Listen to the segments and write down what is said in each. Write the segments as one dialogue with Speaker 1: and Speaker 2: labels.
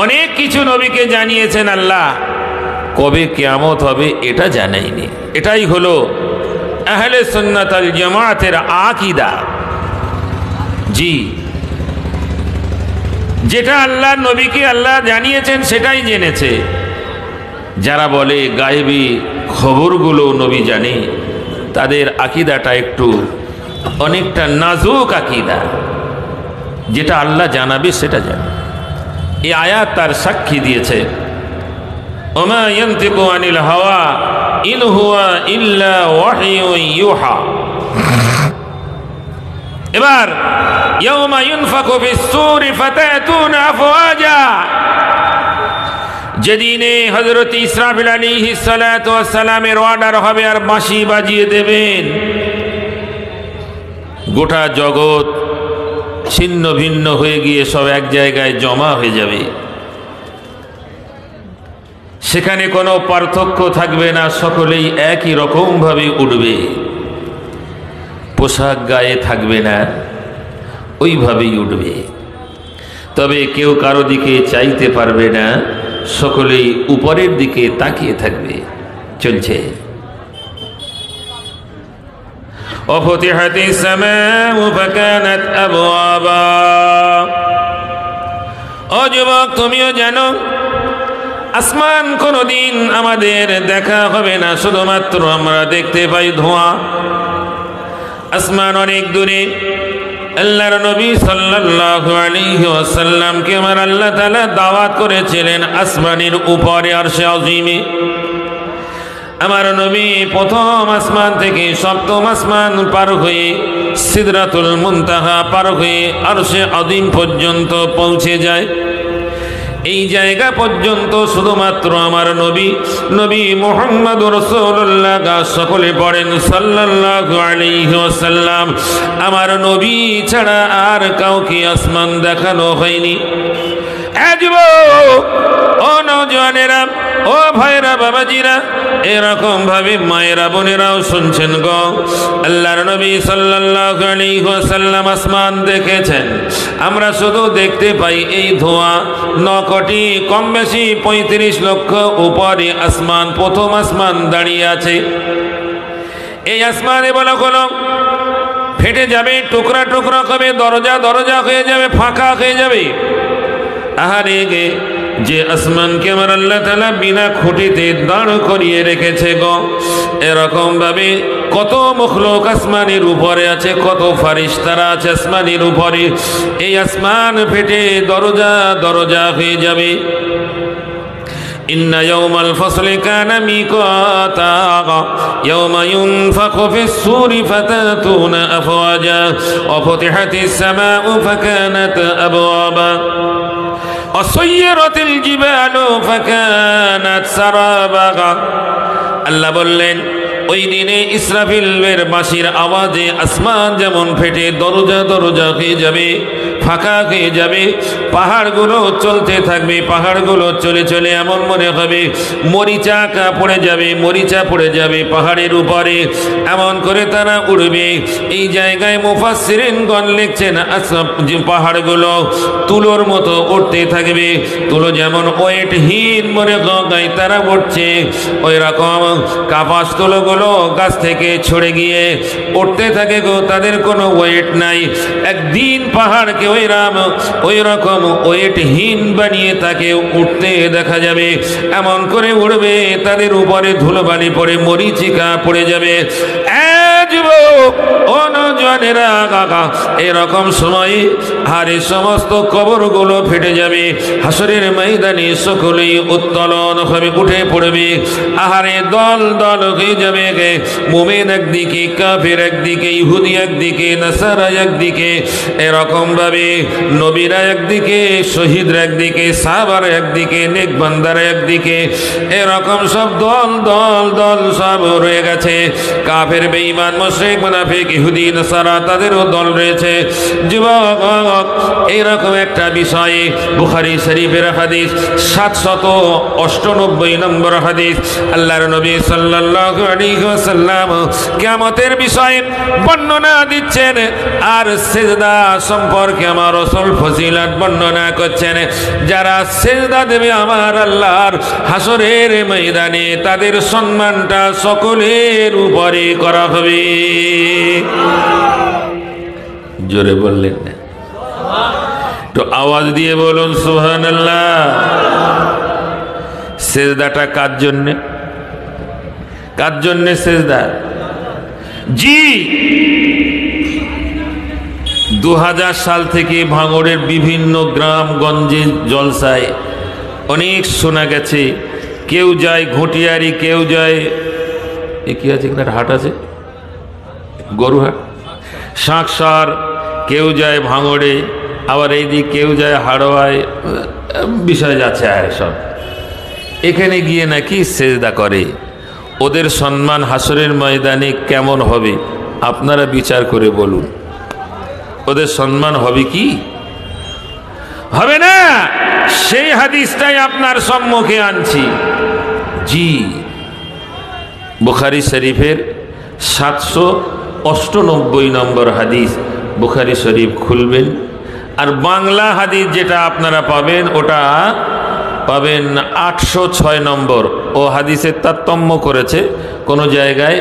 Speaker 1: অনেক কিছু নবীকে জানিয়েছেন আল্লাহ, কবে কিয়ামত হবে এটা জানাইনি। এটাই হলো আহলে সুন্নাত ওয়াল জামাতের আকীদা। জি, যেটা আল্লাহ নবীকে আল্লাহ জানিয়েছেন সেটাই জেনেছে। যারা বলে গায়েবী খবরগুলো নবী জানে, তাদের আকীদাটা একটু অনেকটা নাজুক আকীদা। যেটা আল্লাহ জানাবে সেটা জানে। এই আয়াত তার সাক্ষী দিয়েছে। ওমা ইয়ানতিকু আনিল হাওয়া ইন হুয়া ইল্লা ওয়াহয়ুন ইউহা। এবার ইয়াউমা ইউনফাকু ফিস-সূরি ফাতাতুনা আফওয়াজা, যেদিনে হযরত ইসরাফিল আলাইহিস সালাতু ওয়াস সালামের অর্ডার হবে আর বাঁশি বাজিয়ে দেবেন, গোটা জগৎ ছিন্ন ভিন্ন হয়ে গিয়ে সব এক জায়গায় জমা হয়ে যাবে। সেখানে কোনো পার্থক্য থাকবে না, সকলেই একই রকম ভাবে উঠবে, পোশাক গায়ে থাকবে না, ওইভাবেই উঠবে। তবে কেউ কারো দিকে চাইতে পারবে না, সকলেই উপরের দিকে তাকিয়ে থাকবে। চলছে وفتحت السماء فكانت أبوابا। ও যুবক, তুমিও জানো আসমান কোনোদিন আমাদের দেখা হবে না, শুধুমাত্র আমরা দেখতে পাই ধোঁয়া। আসমান অনেক দূরে। আল্লাহর নবী সাল্লাল্লাহু আলাইহি ওয়াসাল্লামকে আমার আল্লাহ তাআলা দাওয়াত করেছিলেন আসমানের উপরে আরশে আযীমে। আমার নবী প্রথম আসমান থেকে সপ্তম আসমান পার হয়ে সিদরাতুল মুনতাহা পার হয়ে আরশে আযীম পর্যন্ত পৌঁছে যায়। এই জায়গা পর্যন্ত শুধুমাত্র আমার নবী মুহাম্মদুর রাসূলুল্লাহ সকলে পড়েন সাল্লাল্লাহু আলাইহি ওয়াসাল্লাম। আমার নবী ছাড়া আর কাউকে আসমান দেখানো হয়নি। ও নওজওয়ানেরা, ও ভাইরা, বাবাজিরা, এরকম ভাবে মায়েরা, বোনেরাও শুনছেন গো, আল্লাহর নবী সাল্লাল্লাহু আলাইহি ওয়াসাল্লাম আসমান দেখেছেন। আমরা শুধু দেখতে পাই এই ধোঁয়া। 9 কোটি কম বেশি 35 লক্ষ উপরে আসমান, প্রথম আসমান দাঁড়িয়ে আছে। এই আসমানে বলা হলো ফেটে যাবে, টুকরা টুকরা হবে, দরজা দরজা হয়ে যাবে, ফাঁকা হয়ে যাবে। আহারে গে, যে আসমানকে আমার আল্লাহ তাআলা বিনা খুঁটিতে দাঁড় করিয়ে রেখেছে গো, এরকম ভাবে কত মখলুক আসমানের উপরে আছে, কত ফারিস্তারা আছে আসমানের উপরে। এই আসমান ফেটে দরজা দরজা হয়ে যাবে। ইন্না ইয়াউমাল ফাসলি কানা মিকাতা ইয়াউমা ইউনফাখু ফিস-সূরি ফাতাতুনা আফওয়াজা ওয়া ফুতিহাতিস সামাউ ফাকানাত আবওয়াবা অসয়্যরাতিল জিবালু ফাকানাত সারাবা। আল্লাহ বললেন, ওই দিনে ইসরাফিলের বাঁশির আওয়াজে আসমান যেমন ফেটে দরজা দরজা হয়ে যাবে, ফাঁকা হয়ে যাবে, পাহাড়গুলো চলতে থাকবে, পাহাড়গুলো চলে চলে এমন মনে হবে মরিচা পড়ে যাবে, মরিচা পড়ে যাবে পাহাড়ের উপরে, এমন করে তারা উড়বে। এই জায়গায় মুফাসসিরিনগণ লিখছেন পাহাড়গুলো তুলোর মতো উঠতে থাকবে। তুলো যেমন ওয়েটহীন মনে হয় তারা উঠছে, ওই রকম কাপাস তুলোগুলো গাছ থেকে ছড়ে গিয়ে উঠতে থাকে গো, তাদের কোনো ওয়েট নাই। একদিন পাহাড়কে ওই রকম ওয়েটহীন বানিয়ে তাকে উঠতে দেখা যাবে, এমন করে উড়বে, তাদের উপরে ধুলোবালি পড়ে, মরিচিকা পড়ে যাবে। ও নওজওয়ানেরা, এরকম সময় হারে সমস্ত কবরগুলো ফেটে যাবে, হাসরের ময়দানে সকলেই উত্তোলন হবে, উঠে পড়বে। আহারে দল দল হয়ে যাবে, মুমিন একদিকে, কাফের একদিকে, ইহুদি একদিকে, নাসারা একদিকে, এরকম ভাবে নবীরা একদিকে, শহীদরা একদিকে, সাহাবারা একদিকে, নেক বান্দারা একদিকে, এরকম সব দল দল দল সব রয়ে গেছে। কাফের বেঈমান মুশরিক মুনাফিক ইহুদি নাসারা তাদেরও দল রয়েছে। যুবক, এইরকম একটা বিষয়ে বুখারী শরীফের হাদিস 798 নম্বর হাদিস, আল্লাহর নবী সাল্লাল্লাহু আলাইহি ওয়াসাল্লাম কিয়ামতের বিষয়ে বর্ণনা দিচ্ছেন। আর সিজদা সম্পর্কে আমার রাসূল ফজিলত বর্ণনা করছেন। যারা সিজদা দেবে আমার আল্লাহর হাসরের ময়দানে তাদের সম্মানটা সকলের উপরে করা হবে। জোরে বললেন না? তো আওয়াজ দিয়ে বলুন সুবহানাল্লাহ। সিজদাটা কার জন্যে? কার জন্যে সিজদা? জি, 2000 সাল থেকে ভাঙড়ের বিভিন্ন গ্রামগঞ্জে জলসায় অনেক শোনা গেছে, কেউ যায় ঘটিয়ারি, কেউ যায় কি আছে এখানে হাট আছে গরুহাট, শাঁকসার, কেউ যায় ভাঙড়ে, আবার এই দিক কেউ যায় হাড়োয়ায়, বিষয় যাচ্ছে আর সব। এখানে গিয়ে নাকি সেজদা করে। ওদের সম্মান হাসরের ময়দানে কেমন হবে আপনারা বিচার করে বলুন। ওদের সম্মান হবে কি? হবে না। সেই হাদিসটাই আপনার সম্মুখে আনছি। জি, বুখারী শরীফের 798 নম্বর হাদিস। বুখারী শরীফ খুলবেন, আর বাংলা হাদিস যেটা আপনারা পাবেন ওটা পাবেন 806 নম্বর। ও হাদিসের তারতম্য করেছে, কোনো জায়গায়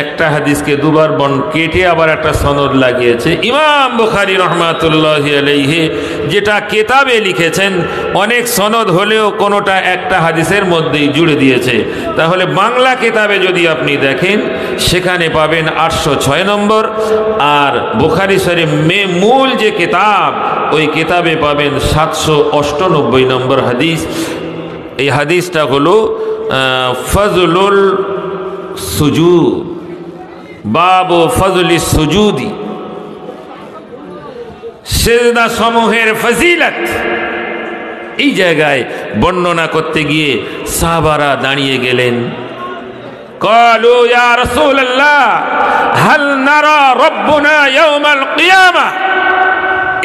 Speaker 1: একটা হাদিসকে দুবার কেটে আবার একটা সনদ লাগিয়েছে। ইমাম বুখারী রহমাতুল্লাহি আলাইহি যেটা কিতাবে লিখেছেন অনেক সনদ হলেও কোনোটা একটা হাদিসের মধ্যেই জুড়ে দিয়েছে। তাহলে বাংলা কিতাবে যদি আপনি দেখেন সেখানে পাবেন 806 নম্বর, আর বুখারী শরীফ মূল যে কিতাব ওই কিতাবে পাবেন 798 নম্বর হাদিস। এই হাদিসটা হলো ফজলুল সুজুদ, বাবু ফজলি সুজুদি, সিজদা সমূহের ফজিলত। এই জায়গায় বর্ণনা করতে গিয়ে সাহাবারা দাঁড়িয়ে গেলেন। ক্বালু ইয়া রাসূলুল্লাহ হাল নারা রাব্বুনা ইয়াওমাল কিয়ামা,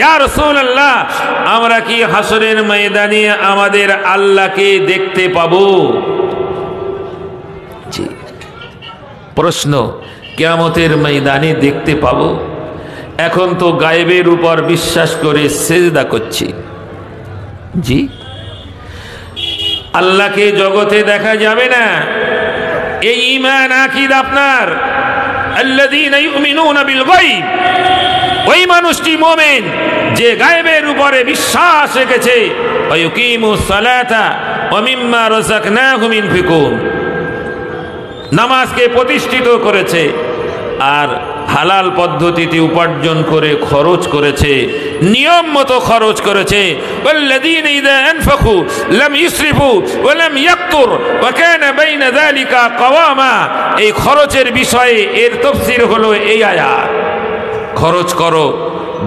Speaker 1: ইয়া রাসূলুল্লাহ আমরা কি হাসরের ময়দানে আমাদের আল্লাহকে দেখতে পাবো? জি, প্রশ্ন, কিয়ামতের ময়দানে দেখতে পাবো? এখন তো গায়েবের উপর বিশ্বাস করে সিজদা করছি। জি, আল্লাহকে জগতে দেখা যাবে না, এই ঈমান আকীদা আপনার। আল্লাযীনা ইউমিনুনা বিল গায়ব, ওই মানুষটি মুমিন যে গায়েবের উপরে বিশ্বাস রেখেছে। ওয়া ইউকিমুস সালাতা ওয়া মিম্মা রাযাকনাহুম ইউনফিকুন, নামাজকে প্রতিষ্ঠিত করেছে আর হালাল পদ্ধতিতে উপার্জন করে খরচ করেছে, নিয়ম মতো খরচ করেছে। ওয়াল্লাযীনা ইযা আনফাকু লাম ইসরিফু ওয়া লাম ইয়াকতুর ওয়া কানা বাইনা যালিকা কাওয়ামা। এই খরচের বিষয়ে এর তাফসীর হলো এই আয়াত। খরচ করো,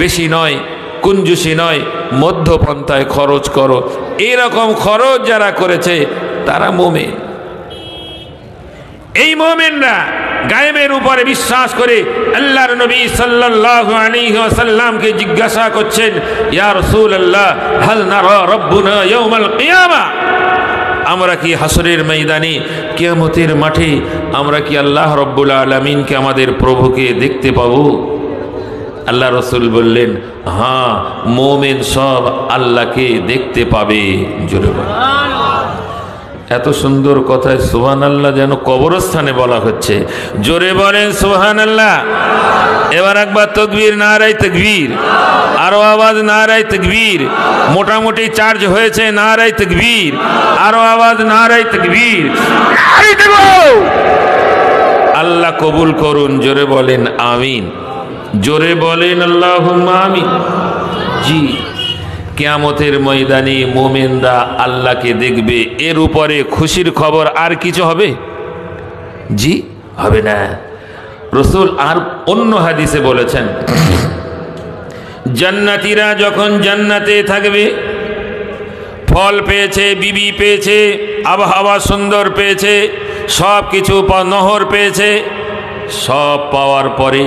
Speaker 1: বেশি নয়, কুঞ্জুসি নয়, মধ্যপন্থায় খরচ করো। এরকম খরচ যারা করেছে তারা মুমিন। এই মুমিনরা গায়েবের উপরে বিশ্বাস করে আল্লাহর নবী সাল্লাল্লাহু আলাইহি ওয়াসাল্লামকে জিজ্ঞাসা করছেন, ইয়া রাসূলুল্লাহ হাল নারা রাব্বুনা ইয়াওমাল কিয়ামা, আমরা কি হাসরের ময়দানে কিয়ামতের মাঠে আমরা কি আল্লাহ রাব্বুল আলামিনকে আমাদের প্রভুকে দেখতে পাবো? আল্লাহ রাসূল বললেন, হ্যাঁ, মুমিন সব আল্লাহকে দেখতে পাবে। জোরে বলেন এত সুন্দর কথায় সুবহানাল্লাহ যেন কবরস্থানে বলা হচ্ছে। জোরে বলেন সুবহানাল্লাহ। এবার একবার তাকবীর, নারায়ে তাকবীর, আরো আওয়াজ নারায়ে তাকবীর। মোটামুটি চার্জ হয়েছে, নারায়ে তাকবীর, আরো আওয়াজ নারায়ে তাকবীর। আল্লাহ কবুল করুন। জোরে বলেন আমিন। জোরে বলেন আল্লাহুম্মা আমিন। জি, কিয়ামতের ময়দানে মুমিনরা আল্লাহকে দেখবে, এর উপরে খুশির খবর আর কিছু হবে? জি, হবে না। রাসূল আর অন্য হাদিসে বলেছেন, জান্নাতীরা যখন জান্নাতে থাকবে, ফল পেয়েছে, বিবি পেয়েছে, আবহাওয়া সুন্দর পেয়েছে, সব কিছু, নহর পেয়েছে, সব পাওয়ার পরে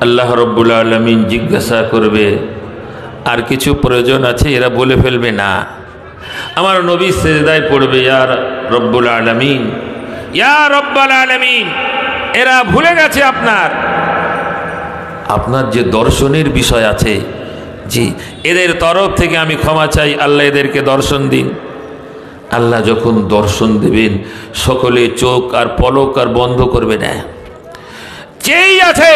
Speaker 1: আল্লাহ রব্বুল আলামিন জিজ্ঞাসা করবে, আর কিছু প্রয়োজন আছে? এরা বলে ফেলবে না। আমার নবী সিজদায় পড়বে, ইয়া রব্বুল আলামিন, ইয়া রব্বুল আলামিন, এরা ভুলে গেছে আপনার যে দর্শনের বিষয় আছে, জি এদের তরফ থেকে আমি ক্ষমা চাই, আল্লাহ এদেরকে দর্শন দিন। আল্লাহ যখন দর্শন দেবেন সকলে চোখ আর পলক আর বন্ধ করবে না। যেই আছে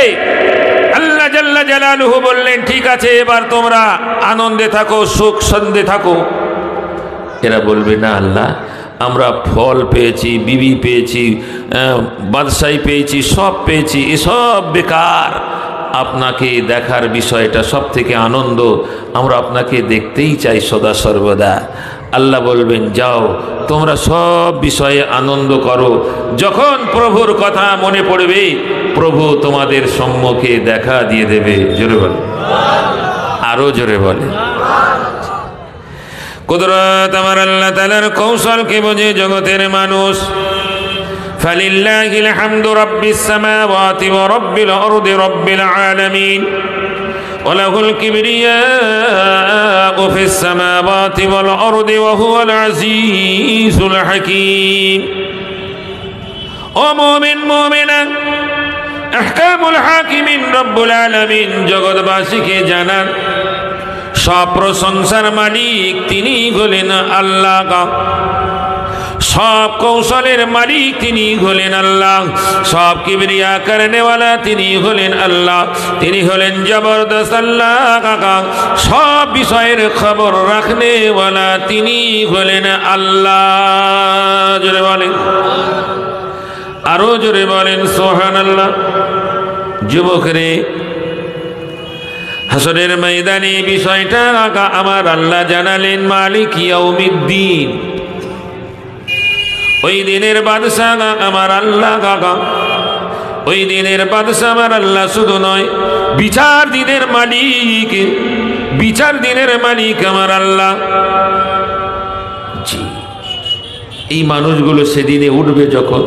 Speaker 1: আল্লাহ জাল্লা জালালুহু বললেন, ঠিক আছে এবার তোমরা আনন্দে থাকো, সুখ সন্ধে থাকো। এরা বলবে না আল্লাহ, আমরা ফল পেয়েছি, বিবি পেয়েছি, বাদশাহী পেয়েছি, সব পেয়েছি, এসব বেকার। আপনাকে দেখার বিষয়টা সব থেকে আনন্দ, আমরা আপনাকে দেখতেই চাই সদা সর্বদা। আল্লাহ বলবেন, যাও তোমরা সব বিষয়ে আনন্দ করো। যখন প্রভুর কথা মনে পড়বে, প্রভু তোমাদের সম্মুখে দেখা দিয়ে দেবে। জোরে বলে, আরো জোরে বলে। কুদরত আমার আল্লাহ তাআলার কৌশলকে বোঝে জগতের মানুষ। ফালিল্লাহিল হামদু রাব্বিস সামাওয়াতি ওয়া রাব্বিল আরদি রাব্বিল আলামিন ওয়া লাহুল কিবরিয়াউ ফিস সামাওয়াতি ওয়াল আরদি ওয়া হুয়াল আজিজুল হাকীম। ও মুমিন মুমিনা, আহকামুল হাকিমিন রব্বুল আলামিন জগৎবাসীকে জানান, সব প্রশংসার মালিক তিনি হলেন আল্লাহ। সব কৌশলের মালিক তিনি হলেন আল্লাহ। সব কিবরিয়া করনেওয়ালা তিনি হলেন আল্লাহ। তিনি হলেন জবরদস্ত আল্লাহ। সব বিষয়ের খবর রাখনেওয়ালা তিনি হলেন আল্লাহ। জোরে বলেন, আরো জোরে বলেন সুবহানাল্লাহ। যুবকরে, হাসরের ময়দানে বিষয়টা আমার আল্লাহ জানালেন, মালিক ইয়াউমিদ্দিন। ওই দিনের বাদশা আমার আল্লাহ। ওই দিনের বাদশা আমার আল্লাহ শুধু নয়, বিচার দিনের মালিক। বিচার দিনের মালিক আমার আল্লাহ। জি, এই মানুষগুলো সেদিনে উঠবে যখন,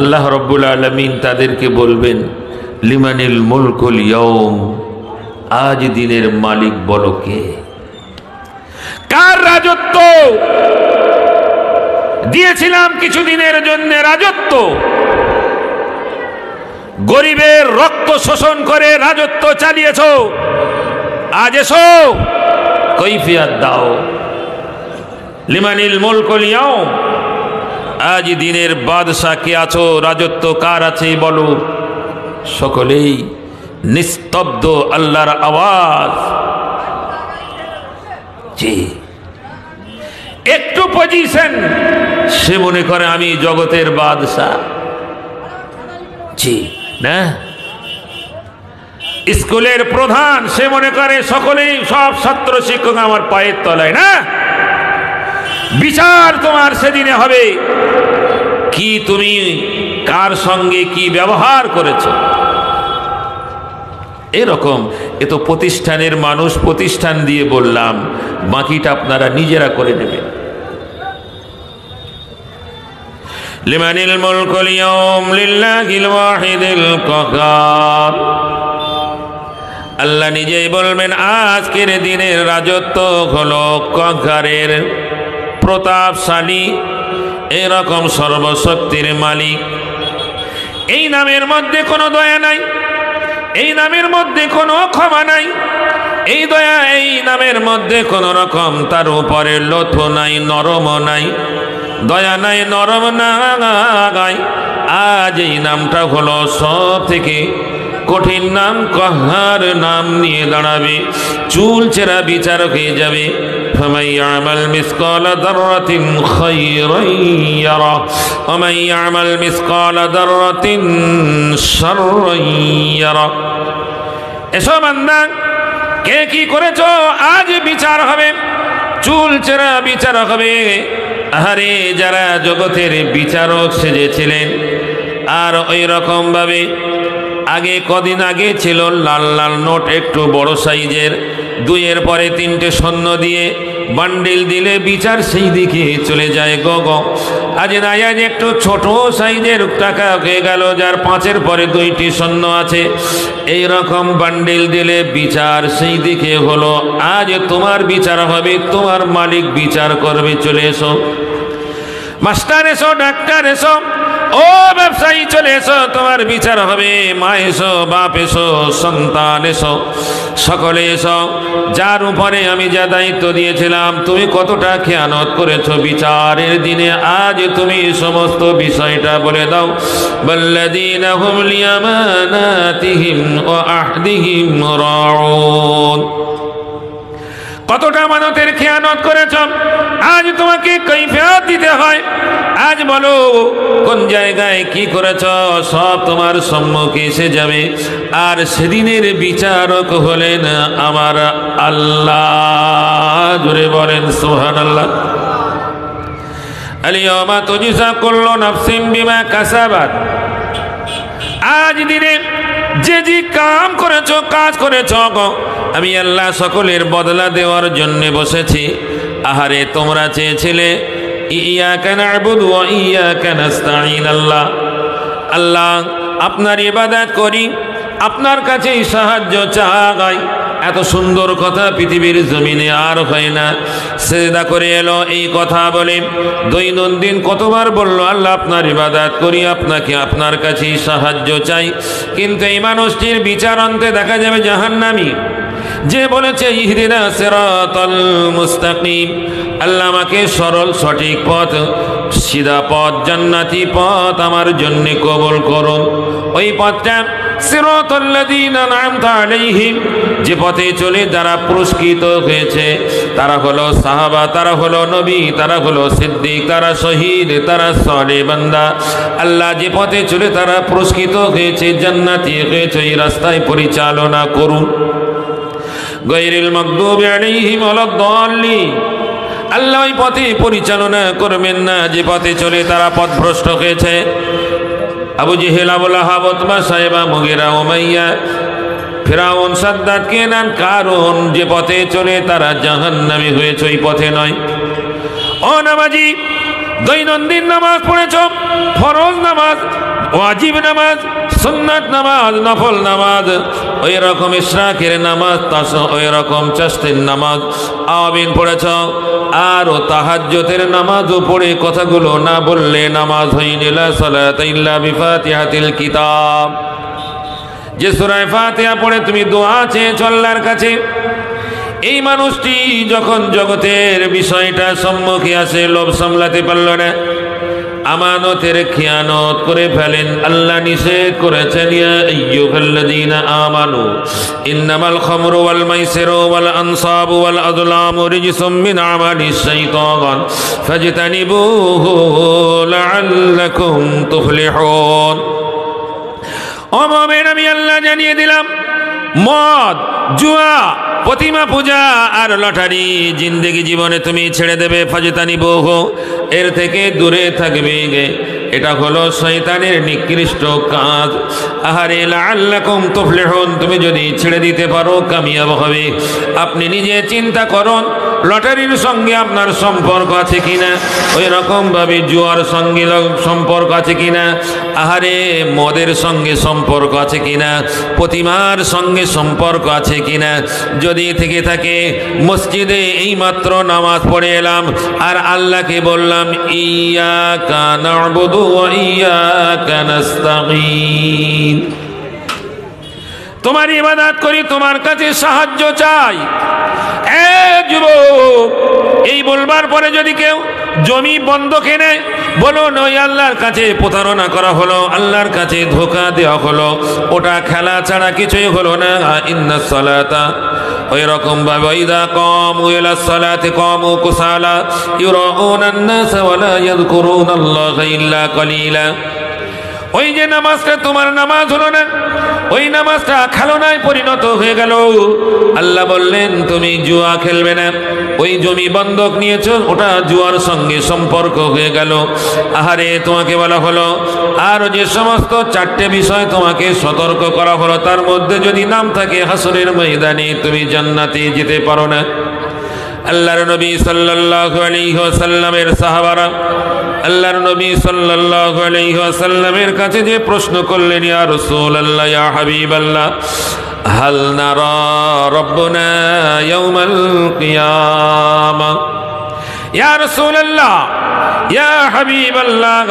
Speaker 1: আল্লাহ রব্বুল আলামিন তাদেরকে বলবেন, লিমানিল মুলকুল ইয়াউম, আজ দিনের মালিক বলো কে? কার রাজত্ব দিয়েছিলাম কিছুদিনের জন্য রাজত্ব? গরিবের রক্ত শোষণ করে রাজত্ব চালিয়েছ, আজ এসো কৈফিয়ত দাও। লিমানিল মুলকুল ইয়াউম, আজ দিনের বাদশা কে আছো? রাজত্ব কার আছে বলো? সকলেই নিস্তব্ধ। আল্লাহর আওয়াজ। জি, একটু পজিশন, সে মনে করে আমি জগতের বাদশা। জি না, স্কুলের প্রধান, সে মনে করে সকলেই, সব ছাত্র শিক্ষক আমার পায়ের তলায়। না, বিচার তোমার সেদিনে হবে, কি তুমি কার সঙ্গে কি ব্যবহার করেছ। এরকম এ তো প্রতিষ্ঠানের মানুষ, প্রতিষ্ঠান দিয়ে বললাম, বাকিটা আপনারা নিজেরা করে নেবেন। লিমানিল মুলকুল ইয়াউম লিল্লাহিল ওয়াহিদিল কাহ্হার। আল্লাহ নিজেই বলবেন, আজকের দিনের রাজত্ব হলো কাহ্হারের, প্রতাপশালী, এরকম সর্বশক্তির মালিক। এই নামের মধ্যে কোনো দয়া নাই, এই নামের মধ্যে কোনো ক্ষমা নাই, এই দয়া এই নামের মধ্যে কোনো রকম তার উপরে লোথ নাই, নরম নাই, দয়া নাই, নরম নাই। আজ এই নামটা হলো সব থেকে কঠিন নাম। কাহ্হার নাম নিয়ে দাঁড়াবে, চুল চেরা বিচারক হয়ে যাবে। فمن يعمل مثقال ذرة خيرا يره ومن يعمل مثقال ذرة شرا يره। এসো বান্দা, কে কি করেছো আজ বিচার হবে, চুল চেরা বিচার হবে। আরে যারা জগতের বিচারক সেজেছিলেন, আর ওই রকম ভাবে আগে কদিন আগে ছিল লাল লাল নোট, একটু বড় সাইজের, দুইয়ের পরে তিনটে শূন্য দিয়ে বান্ডিল দিলে বিচার সেই দিকে চলে যায় গগ। আজ না আজ একটু ছোট সাইজের টাকা হয়ে গেল, যার পাঁচের পরে দুইটি শূন্য আছে, এই রকম বান্ডিল দিলে বিচার সেই দিকে হলো। আজ তোমার বিচার হবে, তোমার মালিক বিচার করবে। চলে এসো মাস্টার, এসো ডাক্তার, এসো ও ব্যবসায়ী, চলে এসো, তোমার বিচার হবে। মা এসো, বাপ এসো, সন্তান এসো, সকলে এসো। যার উপরে আমি যা দায়িত্ব দিয়েছিলাম তুমি কতটা খেয়ানত করেছো বিচারের দিনে, আজ তুমি সমস্ত বিষয়টা বলে দাও। বাল্লাযীনা হুম লিয়ামানাতিহিম ওয়া আহদিহিম রাউন। কতটা আমানতের খেয়ানত করেছ, আজ তোমাকে কৈফিয়ত দিতে হয়। আজ বলো কোন জায়গায় কি করেছ, সব তোমার সম্মুখে এসে যাবে। আর সেদিনের বিচারক হলেন আমার আল্লাহ। জোরে বলেন সুবহানাল্লাহ। আল-ইয়াওমা তুজজা কুল্লু নাফসিন বিমা কাসাবাত। আজ দিনে যে যে কাম করেছো, কাজ করেছো, আমি আল্লাহ সকলের বদলা দেওয়ার জন্য বসেছি। আহারে তোমরা চেয়েছিলে ইয়াকা না'বুদু ওয়া ইয়াকা নাস্তাঈন। আল্লাহ আল্লাহ আপনার ইবাদত করি, আপনার কাছেই সাহায্য চাই। এত সুন্দর কথা পৃথিবীর জমিনে আর হয় না। সিজদা করে এলো, এই কথা বলে দৈনন্দিন কতবার বললো আল্লাহ আপনার ইবাদত করি, আপনাকে আপনার কাছেই সাহায্য চাই। কিন্তু এই মানুষটির বিচার অন্তে দেখা যাবে জাহান্নামী। যে বলেছে ইহদিনা সিরাতাল মুস্তাকিম, আল্লাহ আমাকে সরল সঠিক পথ, সিধা পথ, জান্নাতি পথ আমার জন্য কবুল করুন। ওই পথটা সিরাতাল্লাযীনা আন'আমতা আলাইহিম, যে পথে চলে যারা পুরস্কৃত হয়েছে, তারা হলো সাহাবা, তারা হলো নবী, তারা হলো সিদ্দিক, তারা শহীদ, তারা সালেহ বান্দা। আল্লাহ যে পথে চলে তারা পুরস্কৃত হয়েছে, জান্নাতি হয়েছে, এই রাস্তায় পরিচালনা করুন। গায়রিল মাগদুবি আলাইহিম ওয়ালাদ-দাল্লিন, আল্লাহ ওই পথে পরিচালনা করবেন না যে পথে চলে তারা পথভ্রষ্ট হয়েছে। Abu Jahl, Abu Lahab, Utba, Shaiba, Mughira, Umayya, ফিরাউন, সাদ্দাত, কেনান, কারুন, যে পথে চলে তারা জাহান্নামী হয়েছে, ওই পথে নয়। ও নামাজি, দৈনন্দিন নামাজ পড়েছ, ফরজ নামাজ, ওয়াজিব নামাজ, সুন্নাত নামাজ, নফল নামাজ, ওই রকম ইশরাকের নামাজ, ওই রকম চাশতের নামাজ, আওয়াবিন পড়েছ, আর ও তাহাজ্জুদের নামাজও পড়ে কথাগুলো না বললে নামাজ হয়নি। লা সালাতা ইল্লা বিফাতিহাতিল কিতাব, যে সূরা ফাতিহা পড়ে তুমি দোয়া চেয়েছো আল্লাহর কাছে। এই মানুষটি যখন জগতের বিষয়টা সম্মুখে আসে, লোভ সামলাতে পারল না, আমানতের খিয়ানত করে ফেলেন। আল্লাহ নিষেধ করেছেন, ইয়া আইয়ুহাল্লাযীনা আমানু ইন্নামাল খামরু ওয়াল মাইসিরু ওয়াল আনসাবু ওয়াল আযলামু রিজসুম মিন আমালিশ শাইতান ফাজতানিবুহু লাআল্লাকুম তুফলিহুন। ও মুমিন, আমি আল্লাহ জানিয়ে দিলাম, মদ, জুয়া, প্রতিমা পূজা আর লটারি জিন্দেগি জীবনে তুমি ছেড়ে দেবে। ফাজতানিবুহু, এর থেকে দূরে থাকবে। এটা হলো শয়তানের নিকৃষ্ট কাজ। আহারে লাআল্লাকুম তুফলিহুন, তুমি যদি ছেড়ে দিতে পারো কামিয়াব হবে। আপনি নিজে চিন্তা করুন, লটারির সঙ্গে আপনার সম্পর্ক আছে কিনা, ওই রকম ভাবে জুয়ার সঙ্গে সম্পর্ক আছে কিনা, আহারে মদের সঙ্গে সম্পর্ক আছে কিনা, প্রতিমার সঙ্গে সম্পর্ক আছে কিনা। যদি থেকে থাকে, মসজিদে এইমাত্র নামাজ পড়ে এলাম আর আল্লাহকে বললাম ইয়াকা না'বুদু ওয়া ইয়াকা নাস্তাঈন, তোমার ইবাদত করি, তোমার কাছে সাহায্য চাই। যুবক, এই বলবার পরে যদি কেউ জমি বন্ধকে নেয়, বলুন ওই আল্লাহর কাছে প্রতারণা করা হলো, আল্লাহর কাছে ধোঁকা দেওয়া হলো, ওটা খেলা ছাড়া কিছুই হলো না। ইন্নাস সালাতা, ওই রকম ভাবে ইযা কামু ইলাস সালাতি কামু কুসালা ইউরাউনান নাস ওয়া লা ইয়াযকুরুনাল্লাহা ইল্লা কালিলা। ওই যে নামাজটা তোমার নামাজ হলো না, ওই নামাজটা খেলনায় পরিণত হয়ে গেল। আল্লাহ বললেন তুমি জুয়া খেলবে না, ওই জমি বন্ধক নিয়েছো, ওটা জুয়ার সঙ্গে সম্পর্ক হয়ে গেল। আহারে তোমাকে বলা হলো আর যে সমস্ত 4টে বিষয় তোমাকে সতর্ক করা হলো, তার মধ্যে যদি নাম থাকে হাসরের ময়দানে তুমি জান্নাতে যেতে পারো না। আল্লাহর নবী সাল্লাল্লাহু আলাইহি ওয়াসাল্লামের সাহাবারা আল্লাহর নবী সাল্লাল্লাহু আলাইহি ওয়াসাল্লামের কাছে যে প্রশ্ন করলেন, ইয়া রাসূলুল্লাহ, ইয়া হাবিবাল্লাহ, হাল নারা রাব্বুনা ইয়াউমাল কিয়ামা, ইয়া রাসূলুল্লাহ, ইয়া হাবিবাল্লাহ,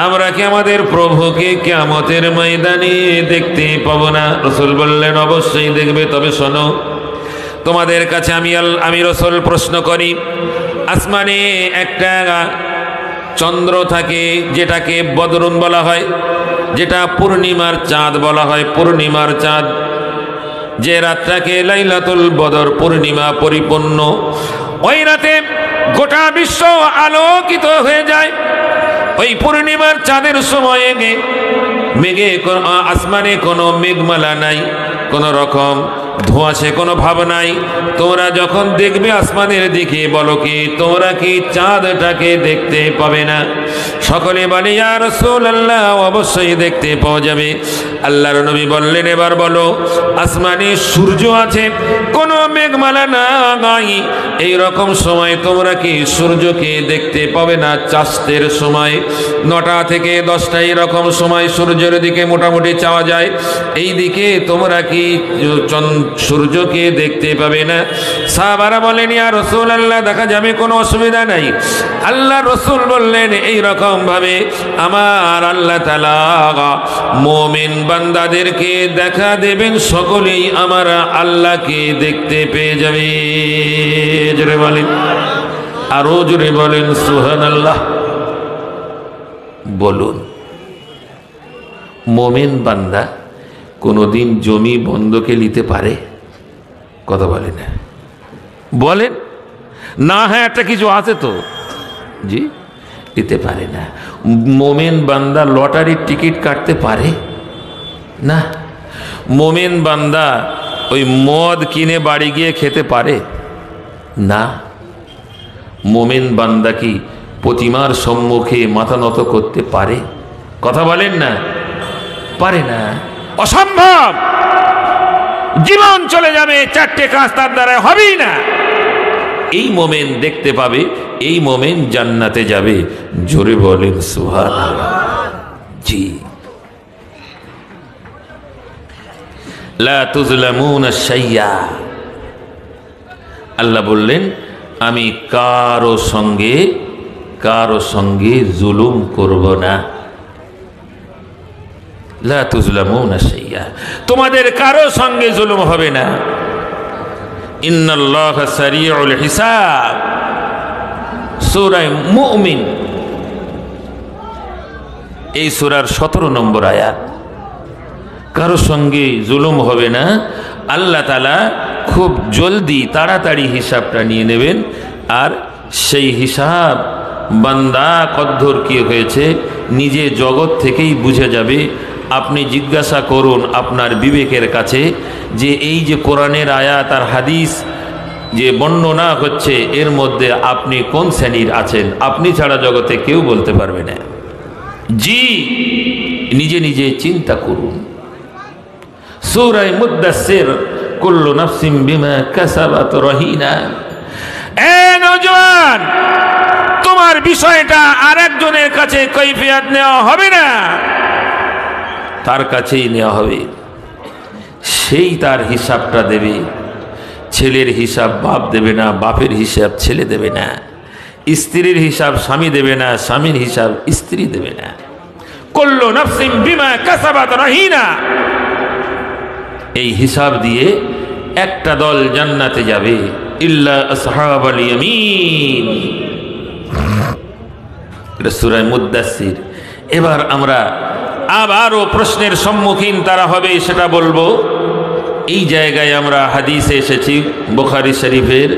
Speaker 1: আমরা কি আমাদের প্রভুকে কিয়ামতের ময়দানে দেখতে পাবো না? রাসূল বললেন, অবশ্যই দেখবে, তবে শোনো, তোমাদের কাছে আমি রাসূল প্রশ্ন করি, আসমানে একটা চন্দ্র থাকে যেটাকে বদরুন বলা হয়, যেটা পূর্ণিমার চাঁদ বলা হয়, পূর্ণিমার চাঁদ, যে রাতটাকে লাইলাতুল বদর, পূর্ণিমা পরিপূর্ণ, ওই রাতে গোটা বিশ্ব আলোকিত হয়ে যায়। ওই পূর্ণিমার চাঁদের সময়ে মেঘে আসমানে কোনো মেঘমালা নাই, কোনো রকম ধোঁয়াশে কোনো ভাব নাই। তোমরা যখন দেখবে আসমানের দিকে, বলো কি তোমরা কি চাঁদটাকে দেখতে পাবে না? সকলে বলে, ইয়া রাসূলুল্লাহ, অবশ্যই দেখতে পাওয়া যাবে। আল্লাহর নবী বললেন, এবার বলো, আসমানে সূর্য আছে, কোনো মেঘমালা নাই, এই রকম সময় তোমরা কি সূর্যকে দেখতে পাবে না? চাঁদের সময় 9টা থেকে 10টা এরকম সময় সূর্যের দিকে মোটামুটি চাওয়া যায়, এই দিকে তোমরা কি সূর্যকে দেখতে পাবে না? সাহাবারা বলেন, ইয়া রাসূলুল্লাহ, দেখা যাবে, কোনো অসুবিধা নাই। আল্লাহ রাসূল বললেন, এই রকম ভাবে আমার আল্লাহ তাআলা মুমিন বান্দাদেরকে দেখা দেবেন, সকলেই আমার আল্লাহকে দেখতে পেয়ে যাবে। জোরে বলেন, আরো জোরে বলেন সুবহানাল্লাহ। বলুন, মুমিন বান্দা কোনদিন জমি বন্ধকে নিতে পারে? কথা বলে না, বলেন না। হ্যাঁ, একটা কিছু আছে তো, জি, দিতে পারে না। মুমিন বান্দা লটারির টিকিট কাটতে পারে না। মুমিন বান্দা ওই মদ কিনে বাড়ি গিয়ে খেতে পারে না। মুমিন বান্দা কি প্রতিমার সম্মুখে মাথা নত করতে পারে? কথা বলেন না, পারে না, অসম্ভব। জীবন চলে যাবে, 4টে কাজ তার দ্বারা হবেই না। এই মোমেন দেখতে পাবে, এই মোমেন জান্নাতে যাবে। জোরে বলেন সুবহানাল্লাহ। জি, লা তুজলামুনা শাইয়া। আল্লাহ বললেন, আমি কারো সঙ্গে জুলুম করব না। লা তুজলামুনা শাইয়া, তোমাদের কারো সঙ্গে জুলুম হবে না। ইন্নাল্লাহা সারিউল হিসাব, সূরা মুমিন, এই সূরার 17 নম্বর আয়াত। কারো সঙ্গে জুলুম হবে না। আল্লাহ তাআলা খুব জলদি তাড়াতাড়ি হিসাবটা নিয়ে নেবেন। আর সেই হিসাব বান্দা কদ্দুর কি হয়েছে নিজে জগৎ থেকেই বুঝে যাবে। আপনি জিজ্ঞাসা করুন আপনার বিবেকের কাছে যে এই যে কোরআনের আয়াত আর হাদিস যে বর্ণনা হচ্ছে, এর মধ্যে আপনি কোন শ্রেণীর আছেন? আপনি ছাড়া জগতে কেউ বলতে পারবে না। জি, নিজে নিজে চিন্তা করুন। সূরা মুদ্দাসসির, কুল্লু নাফসিন বিমা কাসাবাত রহিনা। এ নওজোয়ান, তোমার বিষয়টা আরেকজনের কাছে কৈফিয়ত নেওয়া হবে না, তার কাছেই নেওয়া হবে। সেই তার হিসাবটা দেবে। ছেলের হিসাব বাপ দেবে না, বাপের হিসাব ছেলে দেবে না, স্ত্রীর হিসাব স্বামী দেবে না, স্বামীর হিসাব স্ত্রী দেবে না। কুল্লু নাফসিন বিমা কাসাবাত রহিনা। এই হিসাব দিয়ে একটা দল জান্নাতে যাবে, ইল্লা আসহাবাল ইয়ামিন। এটা সূরা মুদ্দাসসির। এবার আমরা আবারও প্রশ্নের সম্মুখীন তারা হবে, সেটা বলবো। এই জায়গায় আমরা হাদিসে এসেছি, বুখারী শরীফের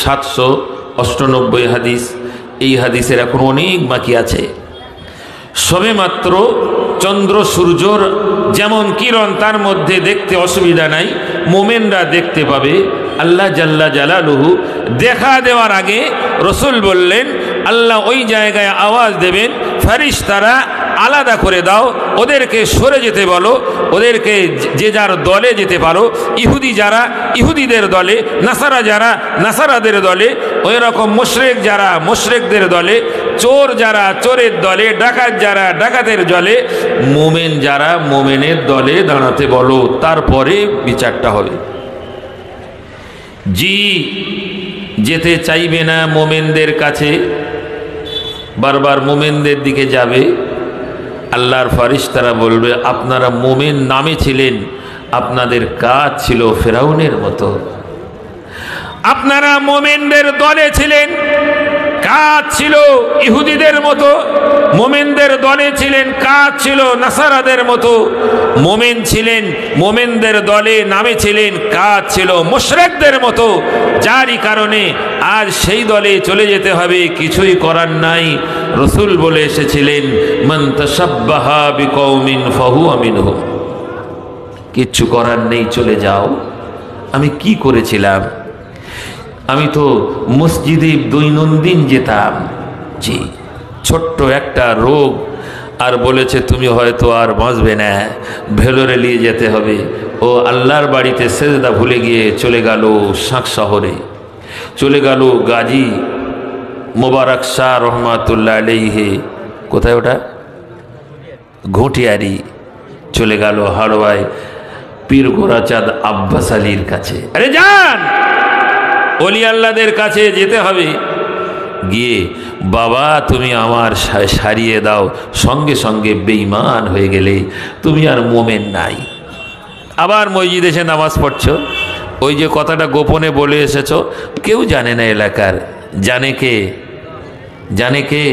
Speaker 1: 798 হাদিস। এই হাদিসের এখন অনেক বাকি আছে। সবেমাত্র চন্দ্র সূর্যর যেমন কিরণ তার মধ্যে দেখতে অসুবিধা নাই, মোমেনরা দেখতে পাবে। আল্লাহ জাল্লা জালালুহু দেখা দেওয়ার আগে রসুল বললেন, আল্লাহ ওই জায়গায় আওয়াজ দেবেন, ফেরেশতারা আলাদা করে দাও, ওদেরকে সরে যেতে বলো, ওদেরকে যে যার দলে যেতে পারো। ইহুদি যারা ইহুদিদের দলে, নাসারা যারা নাসারাদের দলে, ওই রকম মুশরিক যারা মুশরিকদের দলে, চোর যারা চোরের দলে, ডাকাত যারা ডাকাতের দলে, মোমেন যারা মোমেনের দলে দাঁড়াতে বলো, তারপরে বিচারটা হবে। জি যেতে চাইবে না মোমেনদের কাছে, বারবার মোমেনদের দিকে যাবে। আল্লাহর ফেরেশতারা বলবে, আপনারা মোমেন নামে ছিলেন, আপনাদের কাজ ছিল ফেরাউনের মতো। আপনারা মোমেনদের দলে ছিলেন, কাজ ছিল ইহুদিদের মতো। মোমেনদের দলে ছিলেন, কাজ ছিল নাসারাদের মতো। মোমেন ছিলেন, মোমেনদের দলে নামে ছিলেন, কাজ ছিল মুশরিকদের মতো। যারই কারণে আজ সেই দলে চলে যেতে হবে, কিছুই করার নাই। রসুল বলে এসেছিলেন, মান তাশাব্বাহা বিকওমিন ফাহুয়া মিনহুম। কিচ্ছু করার নেই, চলে যাও। আমি কি করেছিলাম? আমি তো মসজিদে দৈনন্দিন যেতাম। জি ছোট্ট একটা রোগ আর বলেছে তুমি হয়তো আর বাঁচবে না, ভেলোরে নিয়ে যেতে হবে। ও আল্লাহর বাড়িতে সেজদা ভুলে গিয়ে চলে গেল শাক শহরে, চলে গেল গাজী মোবারক শাহ রহমাতুল্লাহ আলাইহি, কোথায় ওটা, ঘটিয়ারি, চলে গেল হাড়োয়ায় পীর গোরাচাঁদ আব্বাস আলীর কাছে। আরে যান, ওলি আল্লাহদের কাছে যেতে হবে। গিয়ে বাবা তুমি আমার সারিয়ে দাও, সঙ্গে সঙ্গে বেঈমান হয়ে গেলে তুমি আর মোমেন নাই। আবার মসজিদে এসে নামাজ পড়ছো, ওই যে কথাটা গোপনে বলে এসেছো, কেউ জানে না এলাকার। জানে কে? জানে কে?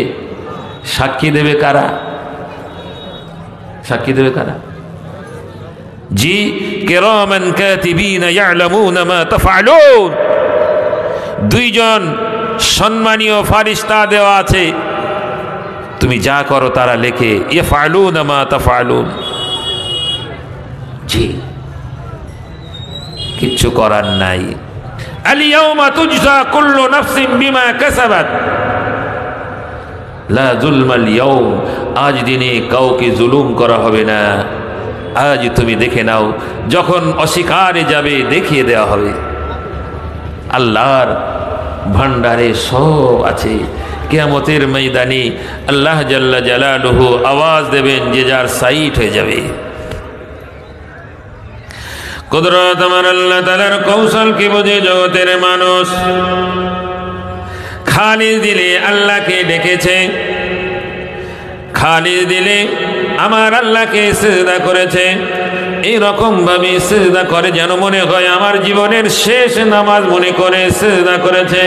Speaker 1: সাক্ষী দেবে কারা? সাক্ষী দেবে কারা? জি কিরামান কাতিবিনা ইয়ালামুনা মা তাফআলুন। দুইজন সম্মানীয় ফারিস্তা দেওয়া আছে, তুমি যা করো তারা লেখে। ইয়াফআলুনা মা তাফআলুন। জি কিচ্ছু করার নাই। আল ইয়াউমা তুজজা কুল্লু নাফসিন বিমা কাসাবাত লা যুলমাল ইয়াউম। আজ দিনে কাউকে জুলুম করা হবে না। আজ তুমি দেখে নাও, যখন অস্বীকারে যাবে দেখিয়ে দেওয়া হবে। আল্লাহর ভান্ডারে সব আছে। কিয়ামতের ময়দানে আল্লাহ জাল্লা জালালুহু আওয়াজ দেবেন, যে যার সাইট হয়ে যাবে। কুদরত আমার আল্লাহ তাআলার কৌশল কি বোঝে জগতের মানুষ? খালিদ দিলে আল্লাহকে ডেকেছে, খালিদ দিলে আমার আল্লাহকে সিজদা করেছে। এইরকম ভাবে সিজদা করে যেন মনে হয় আমার জীবনের শেষ নামাজ মনে করে সিজদা করেছে।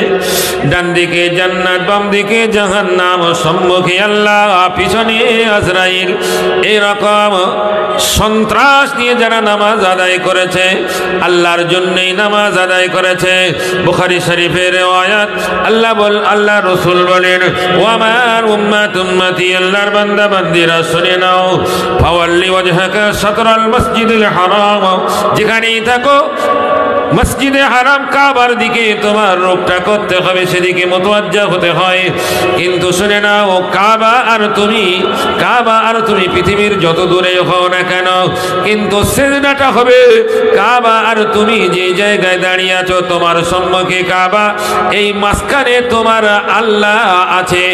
Speaker 1: ডান দিকে জান্নাত, বাম দিকে জাহান্নাম, সম্মুখে আল্লাহ, পিছনে আজরাইল। এইরকম সন্ত্রাস নিয়ে যারা নামাজ আদায় করেছে, আল্লাহর জন্যই নামাজ আদায় করেছে। বুখারী শরীফের আয়াত, আল্লাহ রাসূল বলেন, ও আমার উম্মত উম্মতি, আল্লাহর বান্দা বান্দিরা শুনে নাও, ফাওয়াল্লি ওয়াজহাকা শাতরাল মসজিদুল হারাম। যেখানেই থাকো মসজিদে হারাম কাবার দিকে তোমার রূপটা করতে হবে, সেদিকে মুতাওয়াজ্জা হতে হয়। কিন্তু শুনে নাও, কাবা আর তুমি পৃথিবীর যত দূরে হও না কেন, কিন্তু সিজদাটা হবে কাবা আর তুমি যে জায়গায় দাঁড়িয়ে আছো, তোমার সম্মুখে কাবা, এই মাঝখানে তোমার আল্লাহ আছে।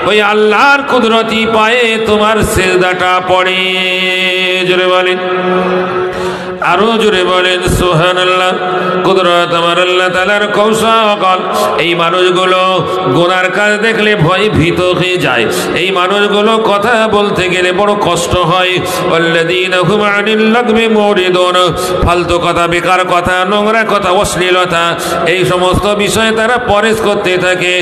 Speaker 1: ওই আল্লাহর কুদরতি পায়ে তোমার সিজদাটা পড়ে। জোরে বলেন, আরো জোরে বলেন সুবহানাল্লাহ। কুদরত আমার আল্লাহ তাআলার কৌশল। এই মানুষগুলো গুনার কাজ দেখলে ভয় ভীত হয়ে যায়। এই মানুষগুলো কথা বলতে গেলে বড় কষ্ট হয়। আল্লাযীনা হুম আনিল লাগবি মুরিদুন। ফালতু কথা, বেকার কথা, নোংরা কথা, অশ্লীলতা, এই সমস্ত বিষয়ে তারা পরেশ করতে থাকে।